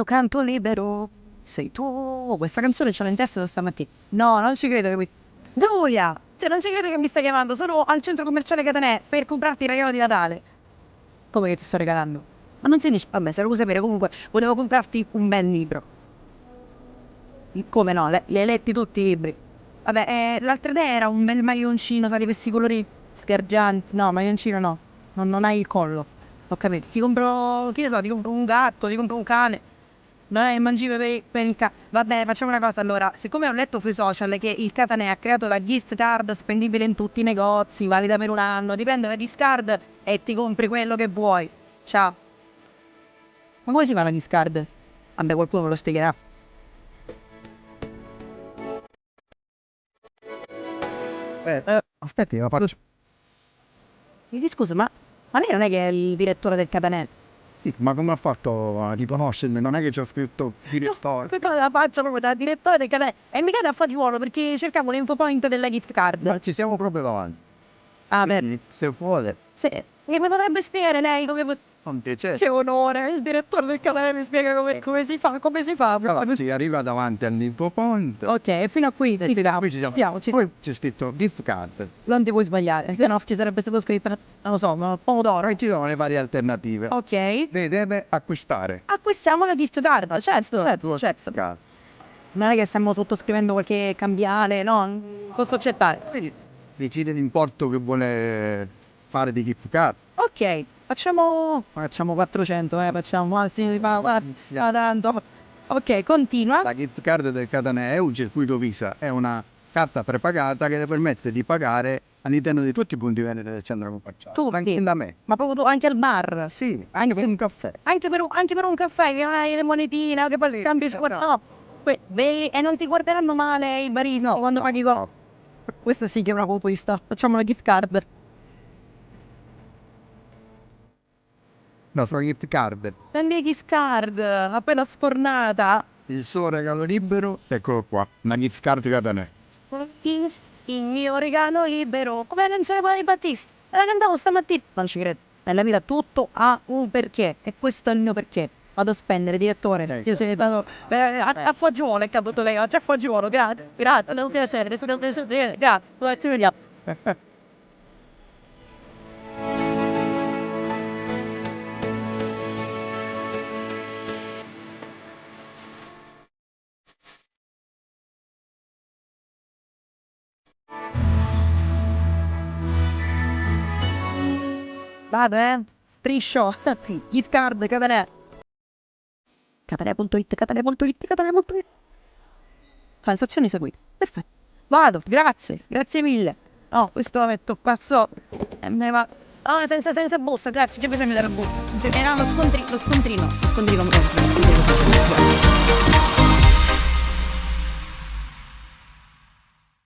mio canto libero sei tu. Questa canzone ce l'ho in testa da stamattina. No, non ci credo che mi... Giulia! Cioè, non ci credo che mi stai chiamando. Sono al centro commerciale Catanè per comprarti il regalo di Natale. Come che ti sto regalando? Ma non si dice... Vabbè, se lo vuoi sapere, comunque, volevo comprarti un bel libro. Come no? Li hai letti tutti i libri? Vabbè, l'altra idea era un bel maglioncino, sai, di questi colori sgargianti. No, maglioncino no. Non hai il collo. Ho capito. Ti compro, che ne so, ti compro un gatto, ti compro un cane. Non è mangime per il cane. Va bene, facciamo una cosa allora. Siccome ho letto sui social che il Catanè ha creato la gift card spendibile in tutti i negozi, valida per un anno, ti prendi la gift card e ti compri quello che vuoi. Ciao. Ma come si fa la gift card? Vabbè, qualcuno me lo spiegherà. Aspetti, la faccio. Mi dici, scusa, ma lei non è che è il direttore del Catanè? Sì, ma come ha fatto a riconoscermi? Non è che c'è scritto direttore. Poi la faccio proprio da direttore del Catanè. E mica da fagiolo perché cercavo l'info point della gift card. Ma ci siamo proprio davanti. Ah, beh. Quindi, se vuole, Sì. E mi potrebbe spiegare lei come... con piacere. Che onore, il direttore del Catanè mi spiega come si fa, come si fa. Allora, si arriva davanti all'info point. Ok, fino a qui ci siamo. Qui ci siamo. Ci Poi c'è scritto gift card. Non ti puoi sbagliare, se no ci sarebbe stato scritto, non lo so, pomodoro. Poi ci sono le varie alternative. Ok. Lei deve acquistare. Acquistiamo la gift card, certo. Gift card. Non è che stiamo sottoscrivendo qualche cambiale, no? Posso accettare. Quindi decide l'importo che vuole fare di gift card. Ok, facciamo 400, facciamo, anzi, guarda, tanto. Ok, continua. La gift card del Catanè è un circuito Visa, è una carta prepagata che le permette di pagare all'interno di tutti i punti vendita del centro commerciale. Tu, Anche da me. ma proprio tu, anche al bar? Sì, anche per un caffè. Anche per un caffè, che hai le monetine, che poi scambi su... No, e non ti guarderanno male i baristi quando paghi con... Questa sì che è una conquista. Facciamo la gift card. La sua gift card, La mia gift card, appena sfornata. il suo regalo libero, eccolo qua, una gift card Catanè. Il mio regalo libero. Come la canzone di Battista. La cantavo stamattina. Non ci credo. Nella vita tutto ha un perché. E questo è il mio perché. Vado a spendere, direttore. Io sono stato a fagiolo, è caduto lei. Oggi a fagiolo, grazie. Non piacere, grazie. Ci vediamo. Vado, striscio. Gift card, Catanè. Catanè.it, Catanè.it, Catanè.it. Transazioni eseguite. Perfetto. Vado, grazie mille. No, questo lo metto qua sotto. E me ne va. No, senza busta, grazie, c'è bisogno della busta. Era lo scontrino. Lo scontrino.